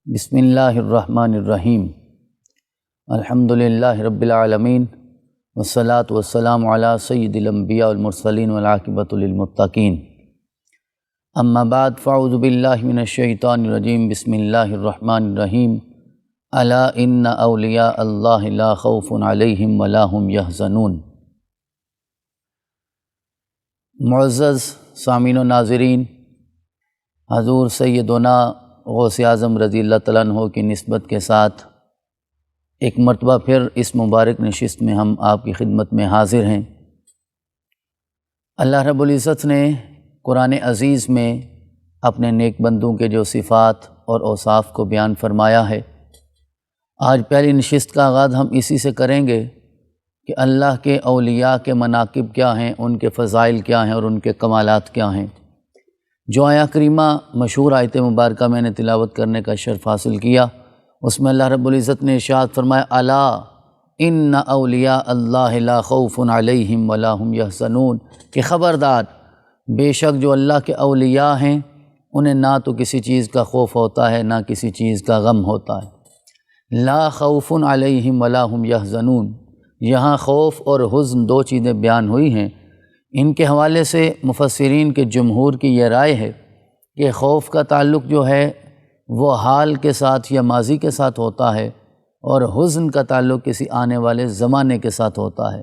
بسم اللہ الرحمن الرحیم الحمدللہ رب العالمین والصلاة والسلام علی سید الانبیاء والمرسلین والعاقبۃ للمتقین اما بعد فاعوذ باللہ من الشیطان الرجیم بسم اللہ الرحمن الرحیم الا ان اولیاء اللہ لا خوف علیہم ولا هم یحزنون۔ معزز سامعین و ناظرین، حضور سیدنا غوث اعظم رضی اللہ تعالیٰ عنہ کی نسبت کے ساتھ ایک مرتبہ پھر اس مبارک نشست میں ہم آپ کی خدمت میں حاضر ہیں۔ اللہ رب العزت نے قرآن عزیز میں اپنے نیک بندوں کے جو صفات اور اوصاف کو بیان فرمایا ہے، آج پہلی نشست کا آغاز ہم اسی سے کریں گے کہ اللہ کے اولیاء کے مناقب کیا ہیں، ان کے فضائل کیا ہیں اور ان کے کمالات کیا ہیں۔ جو آیہ کریمہ مشہور آیت مبارکہ میں نے تلاوت کرنے کا شرف حاصل کیا، اس میں اللہ رب العزت نے ارشاد فرمایا الا ان اولیاء اللہ لا خوف علیہم ولا هم یحزنون، کہ خبردار، بے شک جو اللہ کے اولیاء ہیں انہیں نہ تو کسی چیز کا خوف ہوتا ہے نہ کسی چیز کا غم ہوتا ہے۔ لا خوف علیہم ولا هم یحزنون، یہاں خوف اور حزن دو چیزیں بیان ہوئی ہیں۔ ان کے حوالے سے مفسرین کے جمہور کی یہ رائے ہے کہ خوف کا تعلق جو ہے وہ حال کے ساتھ یا ماضی کے ساتھ ہوتا ہے، اور حزن کا تعلق کسی آنے والے زمانے کے ساتھ ہوتا ہے۔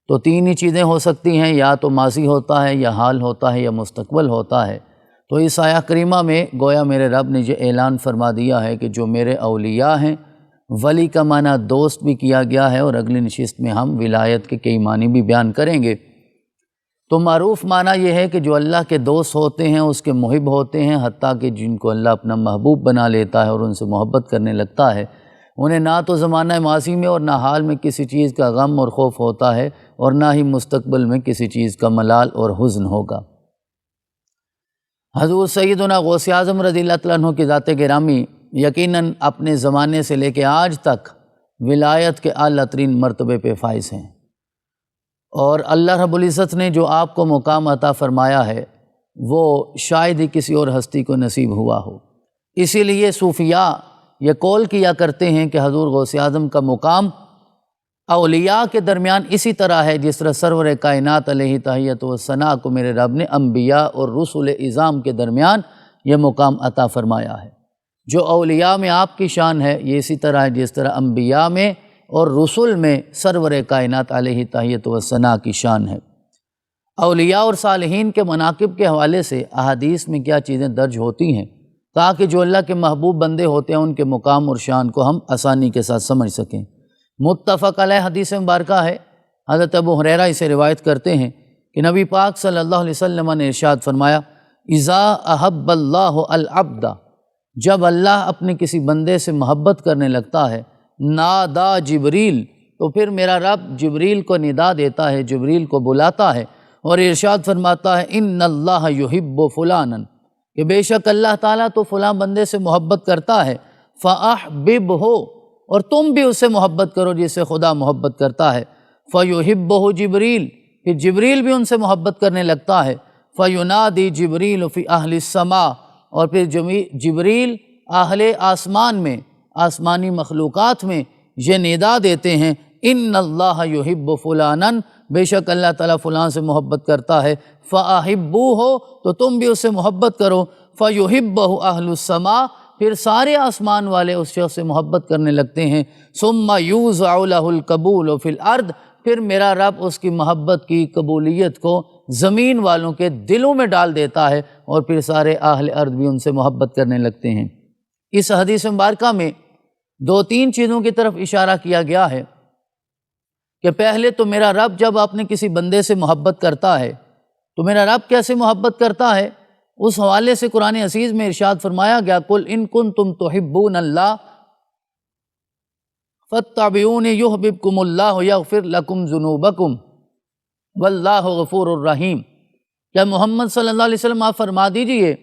تو تین ہی چیزیں ہو سکتی ہیں، یا تو ماضی ہوتا ہے یا حال ہوتا ہے یا مستقبل ہوتا ہے۔ تو اس آیہ کریمہ میں گویا میرے رب نے یہ اعلان فرما دیا ہے کہ جو میرے اولیاء ہیں، ولی کا معنی دوست بھی کیا گیا ہے، اور اگلی نشست میں ہم ولایت کے کئی معنی بھی بیان کریں گے۔ تو معروف معنی یہ ہے کہ جو اللہ کے دوست ہوتے ہیں اس کے محب ہوتے ہیں، حتیٰ کہ جن کو اللہ اپنا محبوب بنا لیتا ہے اور ان سے محبت کرنے لگتا ہے، انہیں نہ تو زمانہ ماضی میں اور نہ حال میں کسی چیز کا غم اور خوف ہوتا ہے، اور نہ ہی مستقبل میں کسی چیز کا ملال اور حزن ہوگا۔ حضور سیدنا غوث اعظم رضی اللہ تعالیٰ عنہ کی ذات گرامی یقیناً اپنے زمانے سے لے کے آج تک ولایت کے اعلیٰ ترین مرتبے پہ فائز ہیں، اور اللہ رب العزت نے جو آپ کو مقام عطا فرمایا ہے وہ شاید ہی کسی اور ہستی کو نصیب ہوا ہو۔ اسی لیے صوفیاء یہ قول کیا کرتے ہیں کہ حضور غوث اعظم کا مقام اولیاء کے درمیان اسی طرح ہے جس طرح سرور کائنات علیہ تحیت و ثنا کو میرے رب نے انبیاء اور رسل اعظام کے درمیان یہ مقام عطا فرمایا ہے۔ جو اولیاء میں آپ کی شان ہے یہ اسی طرح ہے جس طرح انبیاء میں اور رسل میں سرور کائنات علیہ تحیت و ثنا کی شان ہے۔ اولیاء اور صالحین کے مناقب کے حوالے سے احادیث میں کیا چیزیں درج ہوتی ہیں تاکہ جو اللہ کے محبوب بندے ہوتے ہیں ان کے مقام اور شان کو ہم آسانی کے ساتھ سمجھ سکیں۔ متفق علیہ حدیث مبارکہ ہے، حضرت ابو ہریرہ اسے روایت کرتے ہیں کہ نبی پاک صلی اللہ علیہ وسلم نے ارشاد فرمایا اذا احب اللہ العبد، جب اللہ اپنے کسی بندے سے محبت کرنے لگتا ہے، نادا جبریل، تو پھر میرا رب جبریل کو ندا دیتا ہے، جبریل کو بلاتا ہے اور ارشاد فرماتا ہے ان اللہ یحب فلانا، کہ بے شک اللہ تعالیٰ تو فلاں بندے سے محبت کرتا ہے، فاحببہ، اور تم بھی اس سے محبت کرو جس سے خدا محبت کرتا ہے، فیحبہ جبریل، پھر جبریل بھی ان سے محبت کرنے لگتا ہے، فینادی جبریل فی اہل السماء، اور پھر جبریل اہل آسمان میں، آسمانی مخلوقات میں یہ ندا دیتے ہیں ان اللہ یحب فلانا، بے شک اللہ تعالیٰ فلاں سے محبت کرتا ہے، فاحبوہ، تو تم بھی اس سے محبت کرو، فیحبہ اہل السماء، پھر سارے آسمان والے اس شخص سے محبت کرنے لگتے ہیں، ثم یوضع لہ القبول فی الارض، پھر میرا رب اس کی محبت کی قبولیت کو زمین والوں کے دلوں میں ڈال دیتا ہے، اور پھر سارے اہل ارض بھی ان سے محبت کرنے لگتے ہیں۔ اس حدیث مبارکہ میں دو تین چیزوں کی طرف اشارہ کیا گیا ہے کہ پہلے تو میرا رب جب اپنے کسی بندے سے محبت کرتا ہے تو میرا رب کیسے محبت کرتا ہے، اس حوالے سے قرآن عزیز میں ارشاد فرمایا گیا قل ان کنتم تحبون اللہ فاتبعونی یحببکم اللہ یغفر لکم ذنوبکم واللہ غفور الرحیم۔ کیا محمد صلی اللہ علیہ وسلم آپ فرما دیجئے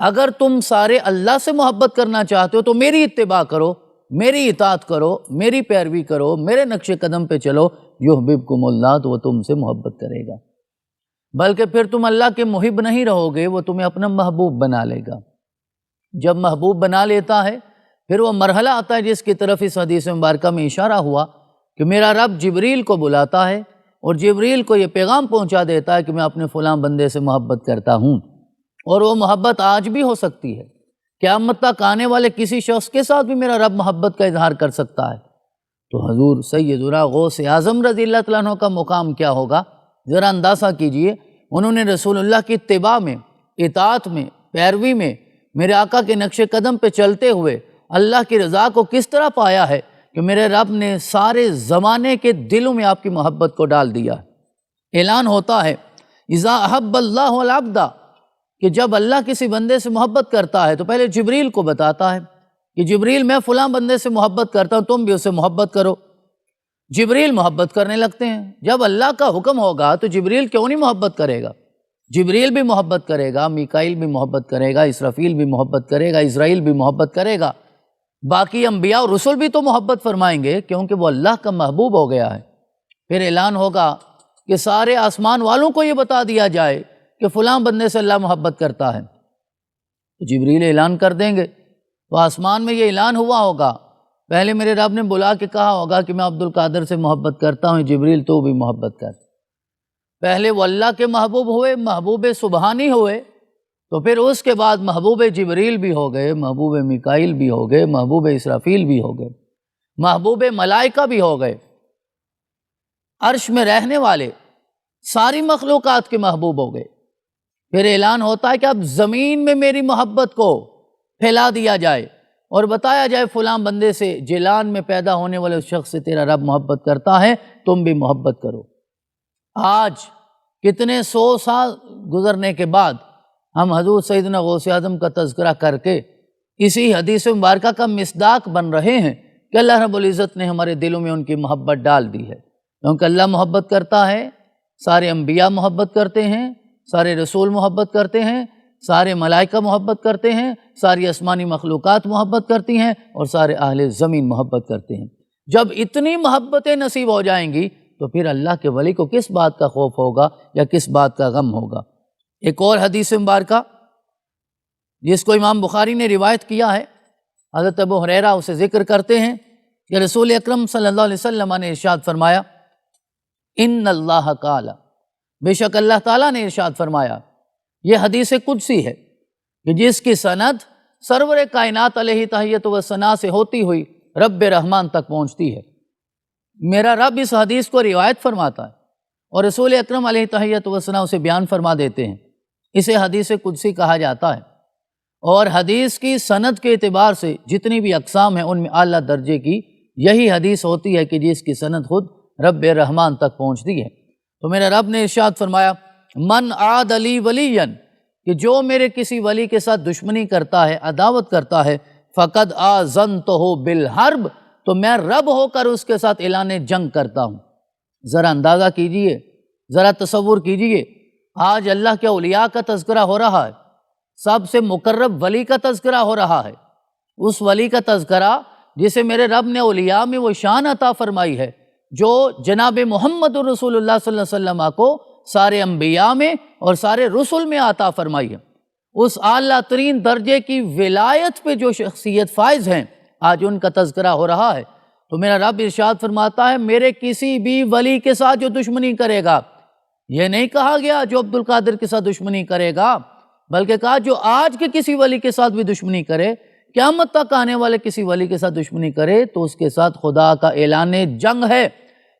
اگر تم سارے اللہ سے محبت کرنا چاہتے ہو تو میری اتباع کرو، میری اطاعت کرو، میری پیروی کرو، میرے نقش قدم پہ چلو، یحببکم اللہ، تو وہ تم سے محبت کرے گا، بلکہ پھر تم اللہ کے محب نہیں رہو گے، وہ تمہیں اپنا محبوب بنا لے گا۔ جب محبوب بنا لیتا ہے پھر وہ مرحلہ آتا ہے جس کی طرف اس حدیث مبارکہ میں اشارہ ہوا کہ میرا رب جبریل کو بلاتا ہے اور جبریل کو یہ پیغام پہنچا دیتا ہے کہ میں اپنے فلاں بندے سے محبت کرتا ہوں، اور وہ محبت آج بھی ہو سکتی ہے، قیامت تک آنے والے کسی شخص کے ساتھ بھی میرا رب محبت کا اظہار کر سکتا ہے۔ تو حضور سیدنا غوث اعظم رضی اللہ تعالیٰ عنہ کا مقام کیا ہوگا، ذرا اندازہ کیجئے۔ انہوں نے رسول اللہ کی اتباع میں، اطاعت میں، پیروی میں، میرے آقا کے نقش قدم پہ چلتے ہوئے اللہ کی رضا کو کس طرح پایا ہے کہ میرے رب نے سارے زمانے کے دلوں میں آپ کی محبت کو ڈال دیا ہے۔ اعلان ہوتا ہے اذا احب اللہ العبد، کہ جب اللہ کسی بندے سے محبت کرتا ہے تو پہلے جبریل کو بتاتا ہے کہ جبریل میں فلاں بندے سے محبت کرتا ہوں، تم بھی اس سے محبت کرو۔ جبریل محبت کرنے لگتے ہیں۔ جب اللہ کا حکم ہوگا تو جبریل کیوں نہیں محبت کرے گا؟ جبریل بھی محبت کرے گا، میکائیل بھی محبت کرے گا، اسرافیل بھی محبت کرے گا، اسرائیل بھی محبت کرے گا، باقی انبیاء اور رسل بھی تو محبت فرمائیں گے کیونکہ وہ اللہ کا محبوب ہو گیا ہے۔ پھر اعلان ہوگا کہ سارے آسمان والوں کو یہ بتا دیا جائے کہ فلاں بندے سے اللہ محبت کرتا ہے، تو جبریل اعلان کر دیں گے، تو آسمان میں یہ اعلان ہوا ہوگا۔ پہلے میرے رب نے بلا کے کہا ہوگا کہ میں عبد القادر سے محبت کرتا ہوں، جبریل تو بھی محبت کر۔ پہلے وہ اللہ کے محبوب ہوئے، محبوب سبحانی ہوئے، تو پھر اس کے بعد محبوب جبریل بھی ہو گئے، محبوب میکائیل بھی ہو گئے، محبوب اسرافیل بھی ہو گئے، محبوب ملائکہ بھی ہو گئے، عرش میں رہنے والے ساری مخلوقات کے محبوب ہو گئے۔ پھر اعلان ہوتا ہے کہ اب زمین میں میری محبت کو پھیلا دیا جائے اور بتایا جائے فلاں بندے سے، جیلان میں پیدا ہونے والے اس شخص سے تیرا رب محبت کرتا ہے، تم بھی محبت کرو۔ آج کتنے 100 سال گزرنے کے بعد ہم حضور سیدنا غوث اعظم کا تذکرہ کر کے اسی حدیث مبارکہ کا مصداق بن رہے ہیں کہ اللہ رب العزت نے ہمارے دلوں میں ان کی محبت ڈال دی ہے، کیونکہ اللہ محبت کرتا ہے، سارے انبیاء محبت کرتے ہیں، سارے رسول محبت کرتے ہیں، سارے ملائکہ محبت کرتے ہیں، ساری آسمانی مخلوقات محبت کرتی ہیں، اور سارے اہل زمین محبت کرتے ہیں۔ جب اتنی محبتیں نصیب ہو جائیں گی تو پھر اللہ کے ولی کو کس بات کا خوف ہوگا یا کس بات کا غم ہوگا۔ ایک اور حدیث مبارکہ جس کو امام بخاری نے روایت کیا ہے، حضرت ابو ہریرہ اسے ذکر کرتے ہیں کہ رسول اکرم صلی اللہ علیہ وسلم نے ارشاد فرمایا، ان اللہ قال، بے شک اللہ تعالیٰ نے ارشاد فرمایا۔ یہ حدیث قدسی ہے کہ جس کی سند سرور کائنات علیہ تحیت و ثنا سے ہوتی ہوئی رب رحمان تک پہنچتی ہے۔ میرا رب اس حدیث کو روایت فرماتا ہے اور رسول اکرم علیہ تحیت و ثنا اسے بیان فرما دیتے ہیں، اسے حدیث قدسی کہا جاتا ہے۔ اور حدیث کی سند کے اعتبار سے جتنی بھی اقسام ہیں ان میں اعلیٰ درجے کی یہی حدیث ہوتی ہے کہ جس کی سند خود رب رحمان تک پہنچتی ہے۔ تو میرا رب نے ارشاد فرمایا، من عاد لی ولیا، کہ جو میرے کسی ولی کے ساتھ دشمنی کرتا ہے، عداوت کرتا ہے، فقد آذنتہ بالحرب، تو میں رب ہو کر اس کے ساتھ اعلان جنگ کرتا ہوں۔ ذرا اندازہ کیجئے، ذرا تصور کیجئے، آج اللہ کے اولیاء کا تذکرہ ہو رہا ہے، سب سے مقرب ولی کا تذکرہ ہو رہا ہے، اس ولی کا تذکرہ جسے میرے رب نے اولیاء میں وہ شان عطا فرمائی ہے جو جناب محمد رسول اللہ صلی اللہ علیہ وسلم کو سارے انبیاء میں اور سارے رسل میں عطا فرمائی ہے۔ اس اعلیٰ ترین درجے کی ولایت پہ جو شخصیت فائز ہیں، آج ان کا تذکرہ ہو رہا ہے۔ تو میرا رب ارشاد فرماتا ہے، میرے کسی بھی ولی کے ساتھ جو دشمنی کرے گا، یہ نہیں کہا گیا جو عبد القادر کے ساتھ دشمنی کرے گا، بلکہ کہا جو آج کے کسی ولی کے ساتھ بھی دشمنی کرے، قیامت تک آنے والے کسی ولی کے ساتھ دشمنی کرے، تو اس کے ساتھ خدا کا اعلان جنگ ہے۔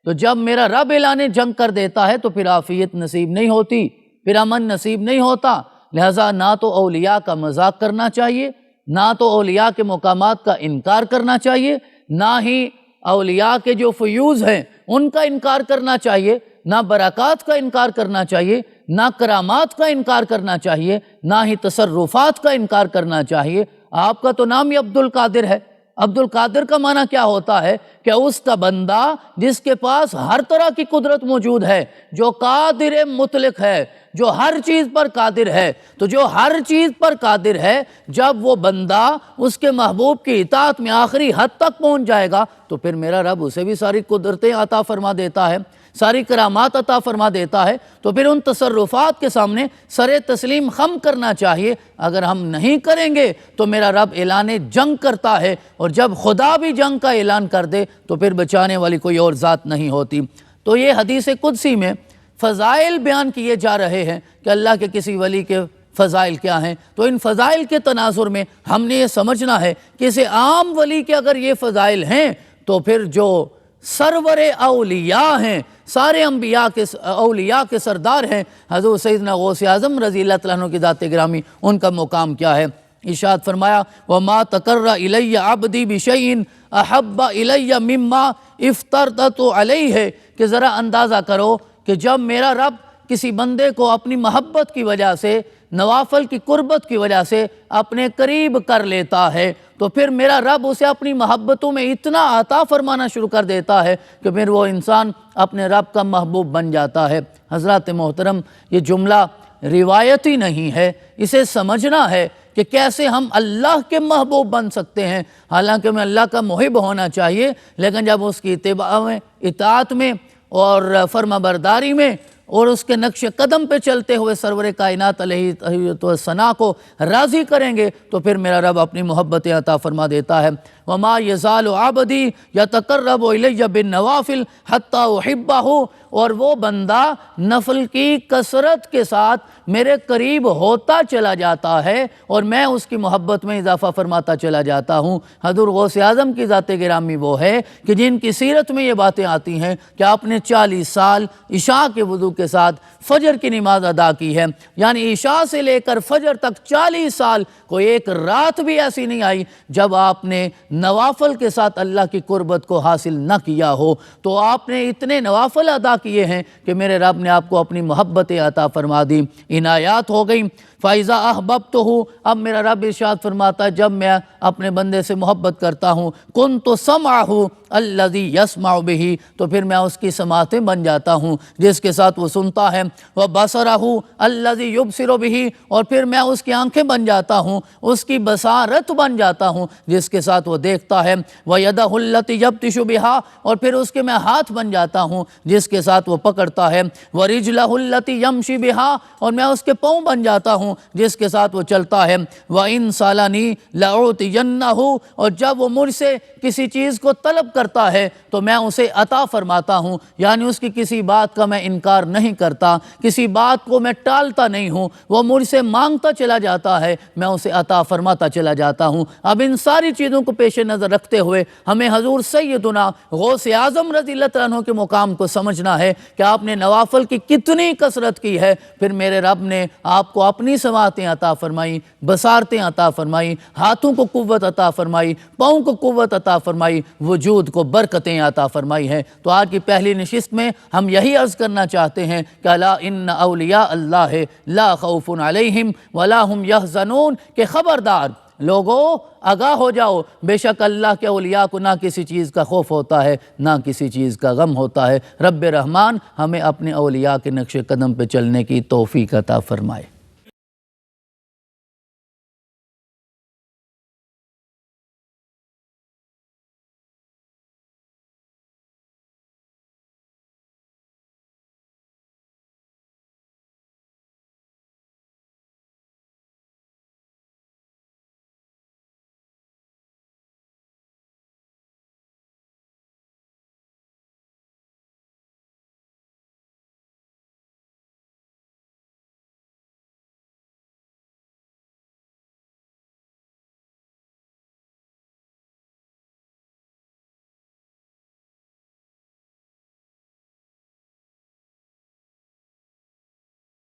تو جب میرا رب اعلان جنگ کر دیتا ہے تو پھر عافیت نصیب نہیں ہوتی، پھر امن نصیب نہیں ہوتا۔ لہٰذا نہ تو اولیاء کا مذاق کرنا چاہیے، نہ تو اولیاء کے مقامات کا انکار کرنا چاہیے، نہ ہی اولیاء کے جو فیوز ہیں ان کا انکار کرنا چاہیے، نہ برکات کا انکار کرنا چاہیے، نہ کرامات کا انکار کرنا چاہیے، نہ ہی تصرفات کا انکار کرنا چاہیے۔ آپ کا تو نام ہی عبد القادر ہے۔ عبد القادر کا معنی کیا ہوتا ہے کہ اس کا بندہ جس کے پاس ہر طرح کی قدرت موجود ہے، جو قادر مطلق ہے، جو ہر چیز پر قادر ہے۔ تو جو ہر چیز پر قادر ہے، جب وہ بندہ اس کے محبوب کی اطاعت میں آخری حد تک پہنچ جائے گا تو پھر میرا رب اسے بھی ساری قدرتیں عطا فرما دیتا ہے۔ ساری کرامات عطا فرما دیتا ہے، تو پھر ان تصرفات کے سامنے سر تسلیم خم کرنا چاہیے۔ اگر ہم نہیں کریں گے تو میرا رب اعلان جنگ کرتا ہے، اور جب خدا بھی جنگ کا اعلان کر دے تو پھر بچانے والی کوئی اور ذات نہیں ہوتی۔ تو یہ حدیث قدسی میں فضائل بیان کیے جا رہے ہیں کہ اللہ کے کسی ولی کے فضائل کیا ہیں، تو ان فضائل کے تناظر میں ہم نے یہ سمجھنا ہے کہ اسے عام ولی کے اگر یہ فضائل ہیں تو پھر جو سرور اولیاء ہیں، سارے انبیاء کے اولیاء کے سردار ہیں، حضور سیدنا غوث اعظم رضی اللہ تعالیٰ عنہ کی ذات گرامی، ان کا مقام کیا ہے۔ ارشاد فرمایا وَمَا تَقَرَّ إِلَيَّ عَبْدِي بِشَيْءٍ أَحَبَّ إِلَيَّ مِمَّا افْتَرَضْتُ عَلَيْهِ، کہ ذرا اندازہ کرو کہ جب میرا رب کسی بندے کو اپنی محبت کی وجہ سے، نوافل کی قربت کی وجہ سے اپنے قریب کر لیتا ہے، تو پھر میرا رب اسے اپنی محبتوں میں اتنا عطا فرمانا شروع کر دیتا ہے کہ پھر وہ انسان اپنے رب کا محبوب بن جاتا ہے۔ حضرات محترم، یہ جملہ روایتی نہیں ہے، اسے سمجھنا ہے کہ کیسے ہم اللہ کے محبوب بن سکتے ہیں۔ حالانکہ ہمیں اللہ کا محب ہونا چاہیے، لیکن جب اس کی اتباع میں، اطاعت میں اور فرما برداری میں اور اس کے نقش قدم پہ چلتے ہوئے سرور کائنات علیہ السلام کو راضی کریں گے تو پھر میرا رب اپنی محبت عطا فرما دیتا ہے۔ وَمَا يَزَالُ عَبْدِي يَتَقَرَّبُ إِلَيَّ بِالنَّوَافِلِ حَتَّى أُحِبَّهُ، اور وہ بندہ نفل کی کثرت کے ساتھ میرے قریب ہوتا چلا جاتا ہے اور میں اس کی محبت میں اضافہ فرماتا چلا جاتا ہوں۔ حضور غوث اعظم کی ذات گرامی وہ ہے کہ جن کی سیرت میں یہ باتیں آتی ہیں کہ آپ نے 40 سال عشاء کے وضو کے ساتھ فجر کی نماز ادا کی ہے، یعنی عشاء سے لے کر فجر تک 40 سال کوئی ایک رات بھی ایسی نہیں آئی جب آپ نے نوافل کے ساتھ اللہ کی قربت کو حاصل نہ کیا ہو۔ تو آپ نے اتنے نوافل ادا کیے ہیں کہ میرے رب نے آپ کو اپنی محبت عطا فرما دی، عنایات ہو گئی۔ فَإِذَا أَحْبَبْتُهُ، اب میرا رب ارشاد فرماتا ہے جب میں اپنے بندے سے محبت کرتا ہوں، كُنْتُ سَمْعَهُ الَّذِي يَسْمَعُ بِهِ، تو پھر میں اس کی سماعتیں بن جاتا ہوں جس کے ساتھ وہ سنتا ہے، وَبَصَرَهُ الَّذِي يُبْصِرُ بِهِ، اور پھر میں اس کی آنکھیں بن جاتا ہوں، اس کی بصارت بن جاتا ہوں جس کے ساتھ وہ دیکھتا ہے، وَيَدَهُ الَّتِي يَبْطِشُ بِهَا، اور پھر اس کے میں ہاتھ بن جاتا ہوں جس کے ساتھ وہ پکڑتا ہے، وَرِجْلَهُ الَّتِي يَمْشِي بِهَا، اور میں اس کے پاؤں بن جاتا ہوں جس کے ساتھ وہ چلتا ہے، وَإِن سَأَلَنِي لَأُعْطِيَنَّهُ، اور جب وہ مجھ سے کسی چیز کو طلب کرتا ہے تو میں اسے عطا فرماتا ہوں، یعنی اس کی کسی بات کا میں انکار نہیں کرتا، کسی بات کو میں ٹالتا نہیں ہوں، وہ مجھ سے مانگتا چلا جاتا ہے میں اسے عطا فرماتا چلا جاتا ہوں۔ اب ان ساری چیزوں کو پیش نظر رکھتے ہوئے ہمیں حضور سیدنا غوث اعظم رضی اللہ تعالیٰ عنہ کے مقام کو سمجھنا ہے کہ آپ نے نوافل کی کتنی کثرت کی ہے، پھر میرے رب نے آپ کو اپنی سماعتیں عطا فرمائی، بصارتیں عطا فرمائی، ہاتھوں کو قوت عطا فرمائی، پاؤں کو قوت عطا فرمائی، وجود کو برکتیں عطا فرمائی ہیں۔ تو آج کی پہلی نشست میں ہم یہی عرض کرنا چاہتے ہیں کہ الا ان اولیاء اللہ لا خوف علیہم ولا هم یحزنون، کہ خبردار لوگوں آگاہ ہو جاؤ، بے شک اللہ کے اولیاء کو نہ کسی چیز کا خوف ہوتا ہے نہ کسی چیز کا غم ہوتا ہے۔ رب رحمان ہمیں اپنے اولیاء کے نقش قدم پہ چلنے کی توفیق عطا فرمائے۔